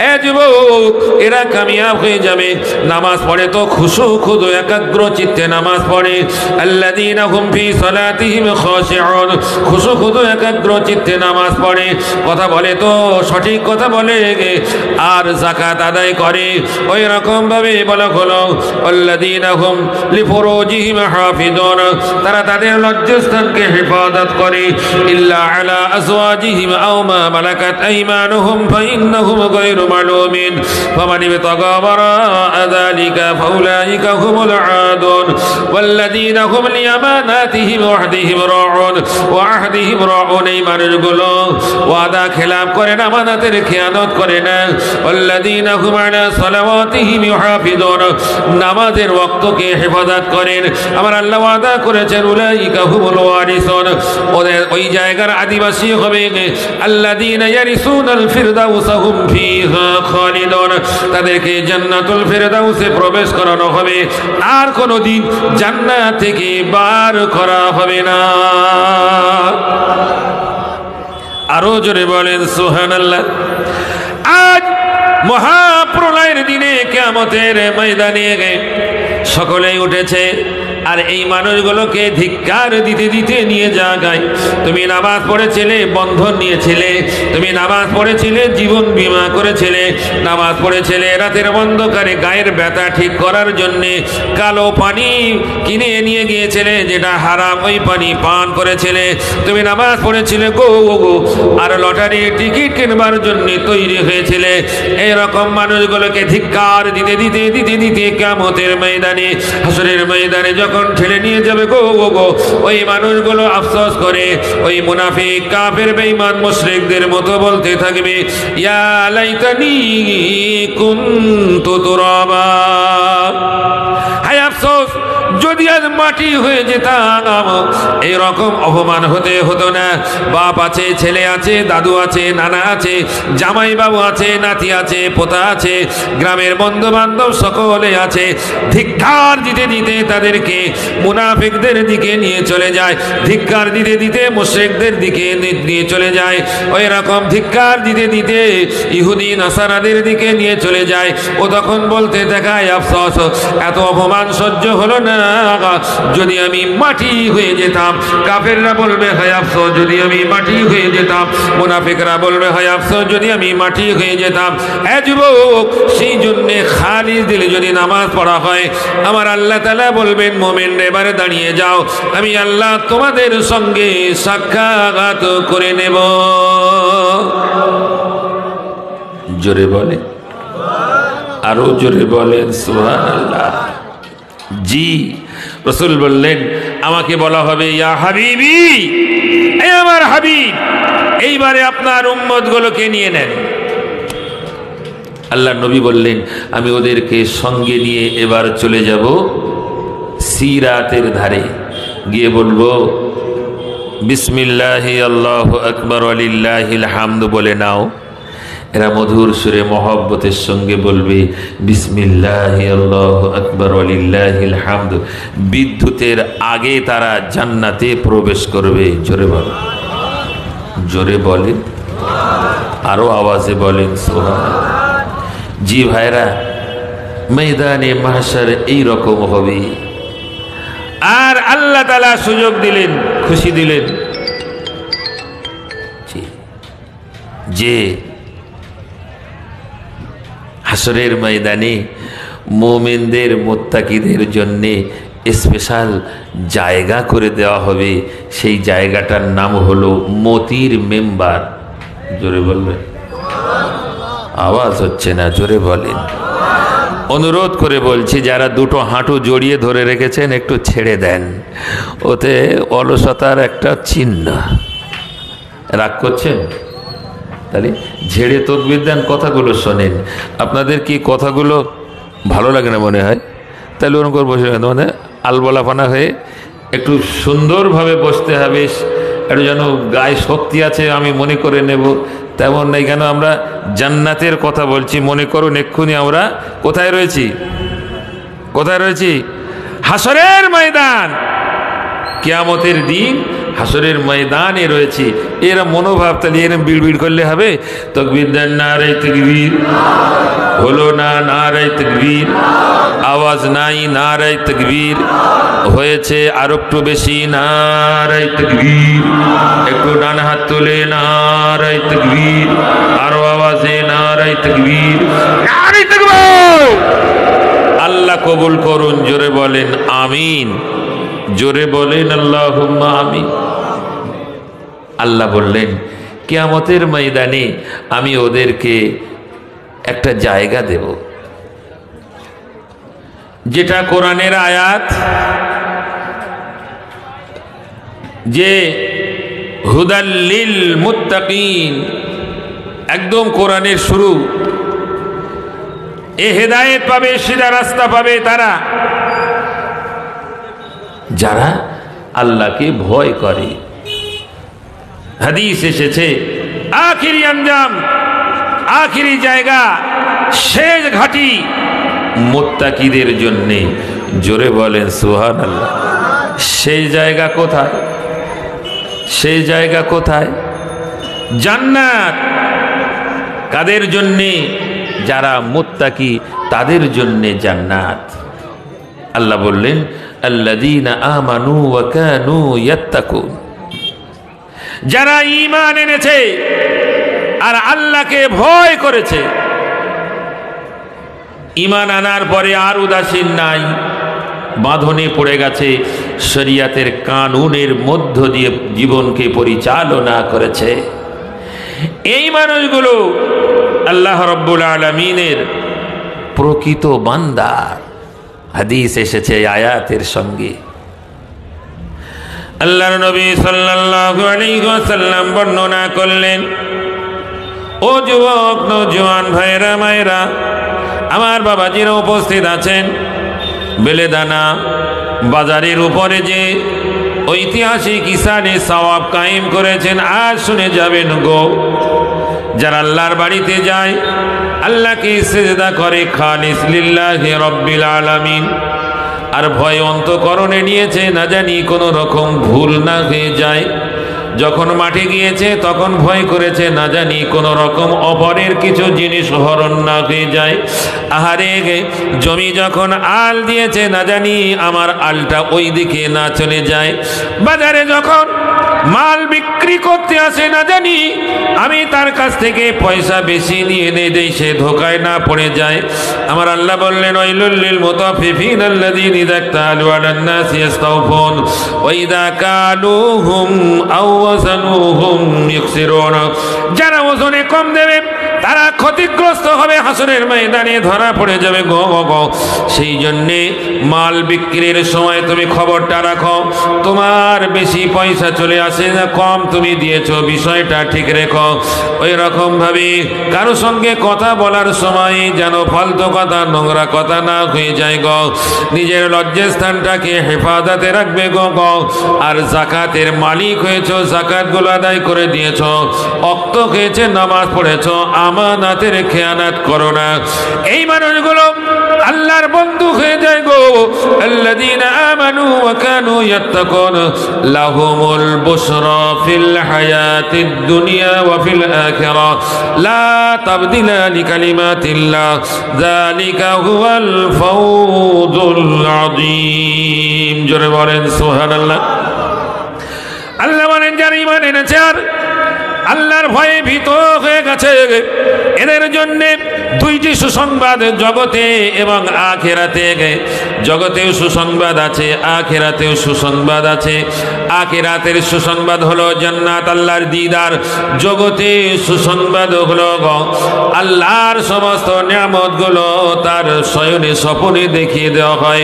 Speaker 1: এ যুবক, এরা কামিয়াব হয়ে যাবে। নামাজ পড়ে তো খুশু খুদু একাগ্র চিত্তে নামাজ পড়ে। আল্লাযীনা হুম ফি সালাতিহিম সালাতিহিম খাশিউন, খুশু একাগ্র চিত্তে নামাজ পড়ে, কথা বলে তো সঠিক কথা বলে আর যাকাত আদায় করে। ওই রকম ভাবে বলা হলো আল্লাযীনা হুম লিফুরুজিহিম হাফিজুন, তারা তাদের লজ্জাস্থানকে হেফাজত করে। ইল্লা আলা আজওয়াজিহিম আও মা মালাকাত আইমানুহুম ফাইন্নাহুম গায়রু মালুমিন ফামান ইবতাগা ওয়ারাআ যালিকা ফাউলাইকা হুমুল আদুন ওয়াল্লাযীনা হুম লিআমানাতিহিম ওয়া আহদিহিম রাউন ওয়া আহদিহিম রাউন, এই মানুষগুলো ওয়াদা খেলাফ করে না, আমানতের খেয়ানত করে না। ওয়াল্লাযীনা হুম আলা সালাওয়াতিহিম ইউহাফিজুন, নামাজের ওয়াক্তকে হেফাজত করেন। আমার আল্লাহ ওয়াদা করেছেন উলাইকা হুমুল ওয়ারিসুন, ওদের ওই জায়গার আদিবাসী হবে। আল্লাযীনা ইয়ারিসুনাল ফিরদাউসা হুম ফিহা খালিদুন, তাদেরকে জান্নাতুল ফিরদাউসে প্রবেশ করানো হবে, আর কোনোদিন জান্নাত থেকে বার করা হবে না। আরো জোরে বলেন সুবহানাল্লাহ। আজ মহাপ্রলয়ের দিনে কিয়ামতের ময়দানে সকলেই উঠেছে, আর এই মানুষগুলোকে ধিক্কার দিতে দিতে নিয়ে যাগায়। তুমি নামাজ পড়েছিলে, বন্ধন নিয়েছিলে, তুমি নামাজ পড়েছিলে, জীবন বীমা করেছিলে, নামাজ পড়েছিলে রাতের অন্ধকারে গায়ের ব্যথা ঠিক করার জন্যে, কালো পানি কিনে নিয়ে গিয়েছিলে যেটা হারাম, ওই পানি পান করেছিলে, তুমি নামাজ পড়েছিলে গো আর লটারি টিকিট কিনবার জন্য তৈরি হয়েছিলে। এইরকম মানুষগুলোকে ধিক্কার দিতে দিতে দিতে দিতে কিয়ামতের ময়দানে, হাসরের ময়দানে যখন ঠেলে নিয়ে যাবে গো ওই মানুষগুলো আফসোস করে ওই মুনাফিক কাফের বেঈমান মুশরিকদের মতো বলতে থাকবে, ইয়া লাইতানি কুনতু তুরাবা, হায় আফসোস যদি আজ মাটি হয়ে যেতাম। এইরকম অপমান হতে হতো না। বাপ আছে, ছেলে আছে, দাদু আছে, নানা আছে, জামাই বাবু আছে, নাতি আছে, পোতা আছে, গ্রামের বন্ধু বান্ধব সকলে আছে। ধিক্কার দিতে দিতে তাদেরকে মুনাফিকদের দিকে নিয়ে চলে যায়, ধিক্কার দিতে দিতে মুশরিকদের দিকে নিয়ে চলে যায়, ওই রকম ধিক্কার দিতে দিতে ইহুদি নাসারাদের দিকে নিয়ে চলে যায়। ও তখন বলতে দেখায়, আফসোস এত অপমান সহ্য হলো না, যদি আমি মাটি হয়ে যেতাম। কাফেররা বলবে হায় আফসোস যদি আমি মাটি হয়ে যেতাম, মুনাফিকরা বলবে হায় আফসোস যদি আমি মাটি হয়ে যেতাম। এ যুবক, সেই জন্য খালি দিলে যদি নামাজ পড়া হয়, আমার আল্লাহ তাআলা বলবেন মুমিন এবারে দাঁড়িয়ে যাও, আমি আল্লাহ তোমাদের সঙ্গে সাক্ষাৎ করে নেব। জোরে বলে, আরো জোরে বলেন সুবহানাল্লাহ। জি, রাসূল বললেন আমাকে বলা হবে ইয়া হাবিবি, এই আমার হাবিব, এইবারে আপনার উম্মতগুলোকে নিয়ে নেন। আল্লাহ নবী বললেন আমি ওদেরকে সঙ্গে নিয়ে এবার চলে যাব সিরাতের ধারে, গিয়ে বলবো বিসমিল্লাহি আল্লাহু আকবার ওয়ালিল্লাহিল হামদ বলে নাও। এরা মধুর সুরে মহব্বতের সঙ্গে বলবে বিসমিল্লাহি আল্লাহু আকবার ওয়ালিল্লাহিল হামদ। বিদ্যুতের আগে তারা জান্নাতে প্রবেশ করবে। জোরে বল, জোরে বলেন, আরো আওয়াজে বলেন সুবহানাল্লাহ। জি ভাইরা, ময়দানে মাহশার এই রকম হবে। আর আল্লাহ তাআলা সুযোগ দিলেন, খুশি দিলেন যে হাসরের ময়দানে মুমিনদের মুত্তাকিদের জন্যে স্পেশাল জায়গা করে দেওয়া হবে। সেই জায়গাটার নাম হলো মতির মেম্বার। জোরে বলবেন, আওয়াজ হচ্ছে না, জোরে বলেন। অনুরোধ করে বলছি, যারা দুটো হাঁটু জড়িয়ে ধরে রেখেছেন একটু ছেড়ে দেন, ওতে অলসতার একটা চিহ্ন। রাগ করছেন? তাহলে ঝেড়ে তকবীর দেন, কথাগুলো শোনেন। আপনাদের কি কথাগুলো ভালো লাগে না মনে হয়? তাহলে ওরকম করে বসে মানে আলবলাপানা হয়ে একটু সুন্দরভাবে বসতে হবে, একটু যেন গায়ে শক্তি আছে আমি মনে করে নেব, তেমন নেই। কেন আমরা জান্নাতের কথা বলছি, মনে করুন এক্ষুনি আমরা কোথায় রয়েছি? কোথায় রয়েছি? হাসরের ময়দান। কিয়ামতের দিন হাসরের ময়দানে রয়েছি। এরা মনোভাব, তাহলে এরম বিড়বিড় করলে হবে? তাকবীর দেন, নারে তাকবীর। হলো না? নারায়ে তাকবীর। আওয়াজ নাই, নারায়ে তাকবীর। হয়েছে আর একটু বেশি, নারায়ে তাকবীর। একটু ডান হাত তুলে নারায়ে তাকবীর, আরো আওয়াজে নারায়ে তাকবীর, নারায়ে তাকবীর। আল্লাহ কবুল করুন। জোরে বলেন আমিন, জোরে বলেন আল্লাহুম্মা আমিন। আল্লাহ বললেন কিয়ামতের ময়দানে আমি ওদেরকে একটা জায়গা দেব, যেটা কোরআনের আয়াত, যে হুদাল লিল মুত্তাকিন, একদম কোরআনের শুরু। এ হেদায়েত পাবে, সিধা রাস্তা পাবে তারা যারা আল্লাহকে ভয় করে। হাদিস এসেছে আখিরি আঞ্জাম, আখিরি জায়গা, শেষ ঘাঁটি মুত্তাকিদের জন্য। জোরে বলেন সুবহানাল্লাহ। সেই জায়গা কোথায়? সেই জায়গা কোথায়? জান্নাত। কাদের জন্যে? যারা মুত্তাকি তাদের জন্যে জান্নাত। আল্লাহ বললেন আল্লাযীনা আমানু ওয়া কানু ইয়াত্তাকুন, যারা ঈমান এনেছে আর আল্লাহকে ভয় করেছে। ঈমান আনার পরে আর উদাসীন নাই, বাঁধনে পড়ে গেছে, শরিয়াতের কানুনের মধ্য দিয়ে জীবনকে পরিচালনা করেছে। এই মানুষগুলো আল্লাহ রাব্বুল আলামিনের প্রকৃত বান্দা। হাদিস এসেছে আয়াতের সঙ্গে। আল্লাহর নবী সাল্লাল্লাহু আলাইহি ওয়াসাল্লাম বর্ণনা করলেন, ও যুবক নওজোয়ান ভাইরা মায়েরা, আমার বাবাজিরা উপস্থিত আছেন, বেলেদানা বাজারের উপরে যে ঐতিহাসিক ইসানে সওয়াব কায়েম করেছেন, আজ শুনে যাবেন গো। যারা আল্লাহর বাড়িতে যায়, আল্লাহকে সিজদা করে খালিস লিল্লাহি রাব্বিল আলামিন, আর ভয় অন্তঃকরণে নিয়েছে, না জানি কোনো রকম ভুল না হয়ে যায়। যখন মাঠে গিয়েছে তখন ভয় করেছে, না জানি কোনো রকম অপরের কিছু জিনিস হরণ না হয়ে যায়। আহারে জমি যখন আল দিয়েছে, না জানি আমার আলটা ওই দিকে না চলে যায়। বাজারে যখন মাল বিক্রি করতে আসে, না জানি আমি তার কাছ থেকে পয়সা বেশি নিয়ে দেই, সে ধোকায় না পড়ে যায়। আমার আল্লাহ বললেন ওয়াইলুল লিল মুতাফফিফিন আল্লাযীনা ইযা ইক্তালু আলান নাসি ইস্তাওফুন ওয়া ইযা কালুহুম আও ওয়াজানুহুম ইখসিরুন। যারা ওজনে কম দেবে তারা ক্ষতিগ্রস্ত হবে, হাসরের ময়দানে ধরা পড়ে যাবে গো গো গো। সেই জন্যে মাল বিক্রির সময় তুমি খবরটা রাখো, তোমার বেশি পয়সা চলে আসে না কম তুমি দিয়েছো, বিষয়টা ঠিক রেখো। ওই রকম ভাবে কারো সঙ্গে কথা বলার সময় যেন ফালতু কথা, নোংরা কথা না হয়ে যায় গো। নিজের লজ্জাস্থানটাকে হেফাজতে রাখবে গো গো। আর যাকাতের মালিক হয়েছো, যাকাতগুলো আদায় করে দিয়েছো, ওয়াক্ত খেয়েছে, নামাজ পড়েছো, আমানাতের খেয়ানাত করো না। এই মানুষগুলো আল্লাহর বন্ধু হয়ে যায় গো। আল্লাযীনা আমানু ওয়া কানু ইয়াত্তাকুন লাহুমুল বুশরা ফিল হায়াতিদ দুনিয়া ওয়া ফিল আখিরাহ লা তাবদিলা লিকালিমাতিল্লাহ যালিকা হুয়াল ফাওজুল আযীম। জোরে বলেন সুবহানাল্লাহ। আল্লাহ বলেন যারা ঈমান এনেছে আর আল্লাহর ভয়ে ভীত হয়ে গেছে, এদের জন্য দুইটি সুসংবাদ জগতে এবং আখিরাতে। জগতেও সুসংবাদ আছে, আখিরাতেও সুসংবাদ আছে। আখিরাতের সুসংবাদ হলো জান্নাত, আল্লাহর দিদার। জগতে সুসংবাদ হলো আল্লাহর সমস্ত নিয়ামতগুলো তার শয়নে স্বপনে দেখিয়ে দেওয়া হয়।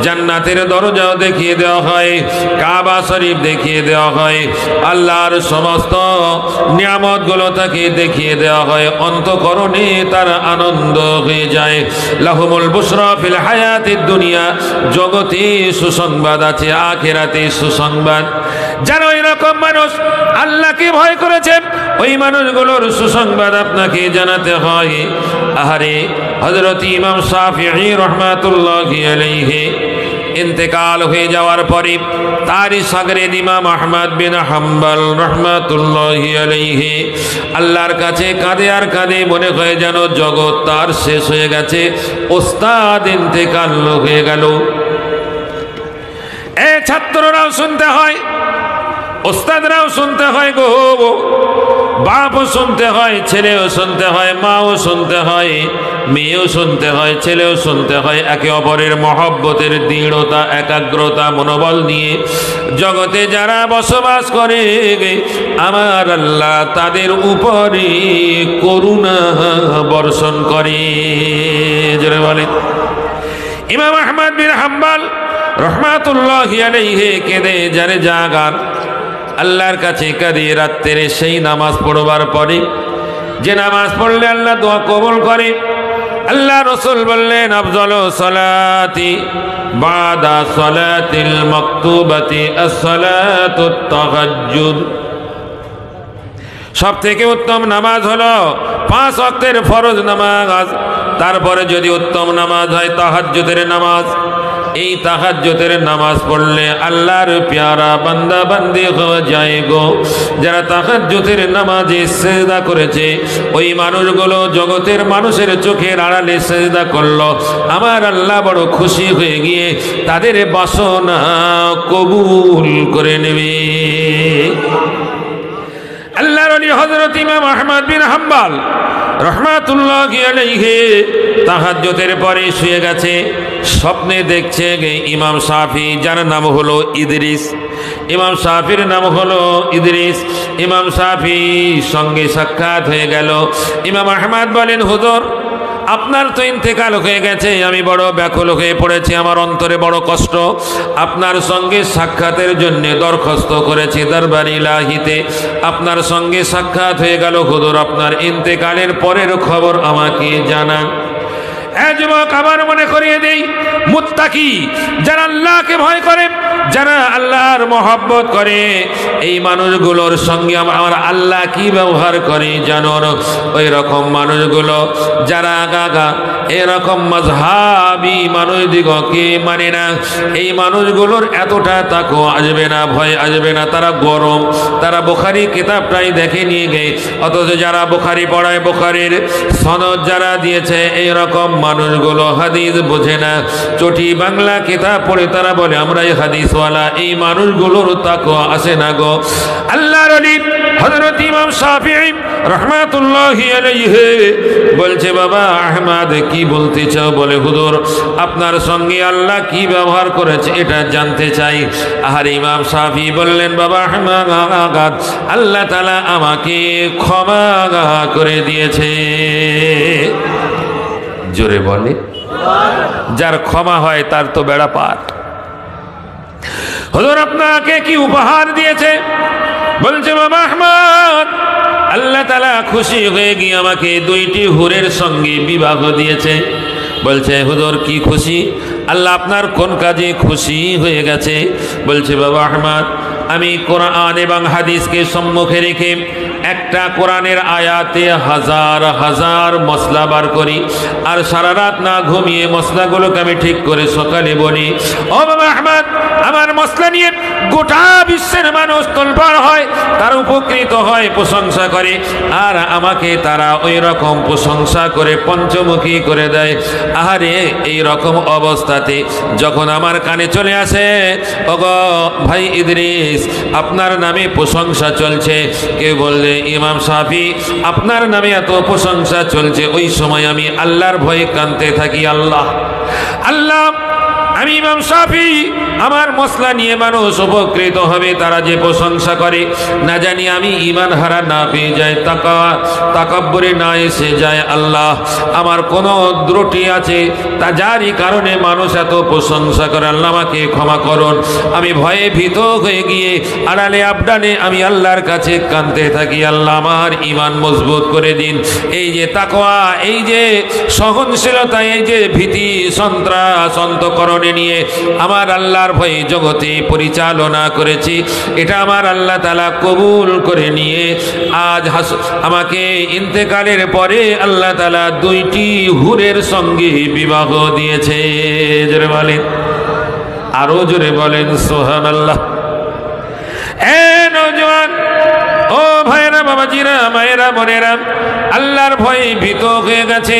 Speaker 1: জান্নাতের দরজাও দেখিয়ে দেওয়া হয়, কাবা শরীফ দেখিয়ে দেওয়া হয়, আল্লাহর সমস্ত নিয়ামতগুলো তাকে দেখিয়ে দেওয়া হয়। অন্তঃকরণে তার আনন্দ হয়ে যায়। লাহুমুল বুশরা ফিল হায়াতিদ দুনিয়া, জগতে সুসংবাদ আছে, আখিরাতে সুসংবাদ। যারা ওই রকম মানুষ আল্লাহকে ভয় করেছে, ওই মানুষগুলোর সুসংবাদ আপনাকে জানাতে হয়। আহারে হযরত ইমাম শাফিঈ রাহমাতুল্লাহি আলাইহি ইন্তেকাল হয়ে যাওয়ার পরে তারই শাগরেদ ইমাম আহমদ বিন হাম্বল রহমাতুল্লাহি আলাইহি আল্লাহর কাছে কাঁদে আর কাঁদে, মনে হয় যেন জগৎ তার শেষ হয়ে গেছে, ওস্তাদ ইন্তেকাল হয়ে গেল। ছাত্ররাও শুনতে হয়, ওস্তাদরাও শুনতে হয় গো, বাপও শুনতে হয়, ছেলেও শুনতে হয়, মাও শুনতে হয়, মেয়েও শুনতে হয়, ছেলেও শুনতে হয়। একে অপরের মহব্বতের দৃঢ়তা, একাগ্রতা, মনোবল নিয়ে জগতে যারা বসবাস করে আমার আল্লাহ তাদের উপরে করুণা বর্ষণ করে। যারা বলে ইমাম আহমদ বিন হাম্বল রহমাতুল্লাহি আলাইহি কেঁদে যারে জাগার আল্লাহর কাছে কাঁদে রাত্রে সেই নামাজ পড়বার পরে, যে নামাজ পড়লে আল্লাহ দোয়া কবুল করে। আল্লাহ রাসূল বললেন আফজালু সালাতি বাদা সালাতিল মাকতুবাতি as-সালাতুত তাহাজ্জুদ, সব থেকে উত্তম নামাজ হলো 5 ওয়াক্তের ফরজ নামাজ। তারপরে যদি উত্তম নামাজ হয় তাহাজ্জুদের নামাজ। এই তাহাজ্জুদের নামাজ পড়লে আল্লাহর প্যারা বান্দা বান্দি হয়ে যায় গো। যারা তাহাজ্জুদের নামাজে সিজদা করেছে ওই মানুষগুলো জগতের মানুষের চোখের আড়ালে সিজদা করলো, আমার আল্লাহ বড় খুশি হয়ে গিয়ে তাদের বাসনা কবুল করে নেবে। আল্লাহর ওলি হযরত ইমাম আহমদ বিন হাম্বল রহমাতুল্লাহি আলাইহি তাহাজ্জুদের পরে শুয়ে গেছে, স্বপ্নে দেখছে ইমাম শাফি, যার নাম হলো ইদ্রিস। ইমাম শাফির নাম হলো ইদ্রিস। ইমাম শাফি সঙ্গে সাক্ষাৎ হয়ে গেল। ইমাম আহমদ বলেন হুজুর আপনার তো ইন্তেকাল হয়ে গেছে, আমি বড় ব্যাকুল হয়ে পড়েছি, আমার অন্তরে বড় কষ্ট। আপনার সঙ্গে সাক্ষাতের জন্য দরখাস্ত করেছি দরবার ইলাহিতে, আপনার সঙ্গে সাক্ষাৎ হয়ে গেল, হুজুর আপনার ইন্তেকালের পরের খবর আমাকে জানান। যুবক আবার মনে করিয়ে দেই, মুত্তাকি যারা আল্লাহকে ভয় করে, যারা আল্লাহর মহব্বত করে, এই মানুষগুলোর সঙ্গে আমার আল্লাহ কি ব্যবহার করে জানো? ওই রকম মানুষগুলো যারা গাগা এরকম মাযহাবী মানুষদিগকে মানে না, এই মানুষগুলোর এতটা তাকওয়া আসবে না, ভয় আসবে না। তারা গরম, তারা বুখারী কিতাবটাই দেখে নিয়ে গে, অথচ যারা বুখারী পড়ায় বুখারীর সনদ যারা দিয়েছে এই রকম মানুষগুলো হাদিস বোঝে না, চটি বাংলা কিতাব পড়ে তারা বলে আমরাই হাদিসওয়ালা। এই মানুষগুলোর তাকওয়া আসে না গো। আল্লাহর ওলি হযরত ইমাম শাফিঈ রাহমাতুল্লাহি আলাইহি বলছে বাবা আহমদ কি বলতে চাও? বলে হুজুর আপনার সঙ্গে আল্লাহ কি ব্যবহার করেছে এটা জানতে চাই। আর ইমাম শাফি বললেন বাবা আহমদ আল্লাহ তাআলা আমাকে ক্ষমা করে দিয়েছে। জোরে বলে যার ক্ষমা হয় তার তো বেড়া পার। হুজুর আপনাকে কি উপহার দিয়েছে? বলছে বাবা আহমদ আল্লাহ তাআলা খুশি হয়ে গিয়ে আমাকে 2টি হুরের সঙ্গে বিবাহ দিয়েছে। বলছে হুজুর কি খুশি? আল্লাহ আপনার কোন কাজে খুশি হয়ে গেছে? বলছে বাবা আহমদ আমি কোরআন এবং হাদিসকে সম্মুখে রেখে একটা কোরআনের আয়াতে হাজার হাজার মশলা বার করি, আর সারা রাত না ঘুমিয়ে মশলাগুলোকে আমি ঠিক করে সকালে বলি। ও বাবা আহমদ আমার মশলা নিয়ে গোটা বিশ্বের মানুষ তোলপাড় হয়, তারা উপকৃত হয়, প্রশংসা করে, আর আমাকে তারা ওই রকম প্রশংসা করে পঞ্চমুখী করে দেয়। আহারে এই রকম অবস্থাতে যখন আমার কানে চলে আসে ওগো ভাই ইদ্রিস আপনার নামে প্রশংসা চলছে, কেউ বললে ইমাম শাফি আপনার নামে এত প্রশংসা চলছে, ওই সময় আমি আল্লাহর ভয়ে কাঁদতে থাকি। আল্লাহ আল্লাহ আমি ইমাম শাফি আমার মশলা নিয়ে মানুষ উপকৃত হবে, তারা যে প্রশংসা করে না জানি আমি ঈমান হারা না পেয়ে যাই, তাকাব্বুরে না এসে যায়। আল্লাহ আমার কোনো ত্রুটি আছে তা যারই কারণে মানুষ এত প্রশংসা করে, আল্লাহ আমাকে ক্ষমা করুন। আমি ভয়ে ভীত হয়ে গিয়ে আড়ালে আবডানে আমি আল্লাহর কাছে কাঁদতে থাকি, আল্লাহ আমার ঈমান মজবুত করে দিন। এই যে তাকওয়া, এই যে সহনশীলতা, এই যে ভীতি সন্ত্রাস অন্তঃকরণে নিয়ে আমার আল্লাহর ভয়ে জগতে পরিচালনা করেছি, এটা আমার আল্লাহ তাআলা কবুল করে নিয়ে আজ আমাকে ইন্তেকালের পরে আল্লাহ তাআলা 2টি হুরের সঙ্গে বিবাহ দিয়েছে। আরো জোরে বলেন সুবহানাল্লাহ। এ নওজোয়ান, ও ভাইরা, বাবাজিরা, মায়েরা, বোনেরা, আল্লাহর ভয়ে ভীত হয়ে গেছে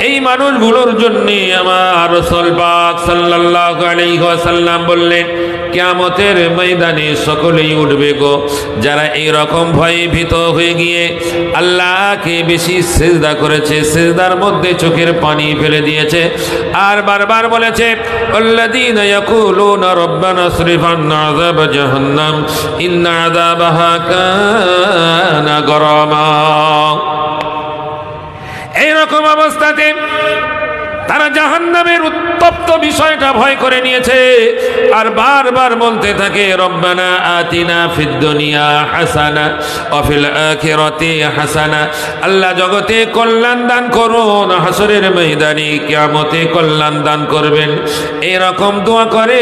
Speaker 1: এই মানুষগুলোর জন্য আমার রাসূল পাক সাল্লাল্লাহু আলাইহি ওয়াসাল্লাম বললেন, কিয়ামতের ময়দানে সকলেই উঠবে গো যারা এই রকম ভয়ে ভীত হয়ে গিয়ে আল্লাহকে বেশি সিজদা করেছে, সিজদার মধ্যে চোখের পানি ফেলে দিয়েছে আর বারবার বলেছে, আল্লাযীনা ইয়াকুলুনা রাব্বানা সরিফ আন্না আযাব জাহান্নাম ইন্না আযাবাহা কানা গরামা। এইরকম অবস্থাতে তারা জাহান্নামের উত্তপ্ত বিষয়টা ভয় করে নিয়েছে আর বারবার বলতে থাকে, রব্বানা আতিনা ফিদ দুনিয়া হাসানা ওয়া ফিল আখিরাতি হাসানা। আল্লাহ জগতে কল্যাণ দান করুন, হাসরের ময়দানে কিয়ামতে কল্যাণ দান করবেন। এরকম দোয়া করে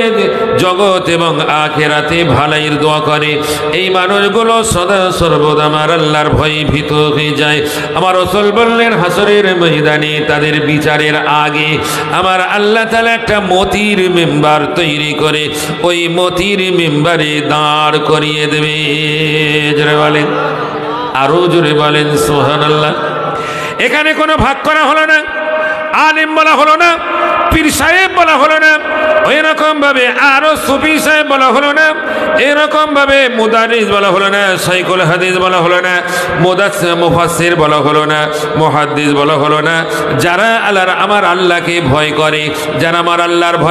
Speaker 1: জগৎ এবং আখিরাতে ভালাইয়ের দোয়া করে। এই মানুষগুলো সদা সর্বদা আমার আল্লাহর ভয়ে ভীত হয়ে যায়। আমার রাসূল বললেন, হাসরের ময়দানে তাদের বিচারের আগে আমার আল্লাহ তাআলা একটা মতির মেম্বার তৈরি করে ওই মতির মেম্বারে দাঁড় করিয়ে দেবে। জোরে বলেন, আরো জোরে বলেন সুবহানাল্লাহ। এখানে কোনো ভাগ করা হলো না, আলেম বলা হলো না, পীর সাহেব বলা হলো না, ওই রকম ভাবে আরো সুফি সাহেব বলা হলো না, এরকম ভাবে মুদারিস বলা হলো না, শাইখুল হাদিস বলা হলো না, মুফাসসির বলা হলো না, মুহাদ্দিস বলা হলো না। যারা আমার আল্লাহকে ভয় করে, যারা আমার আল্লাহর ভয়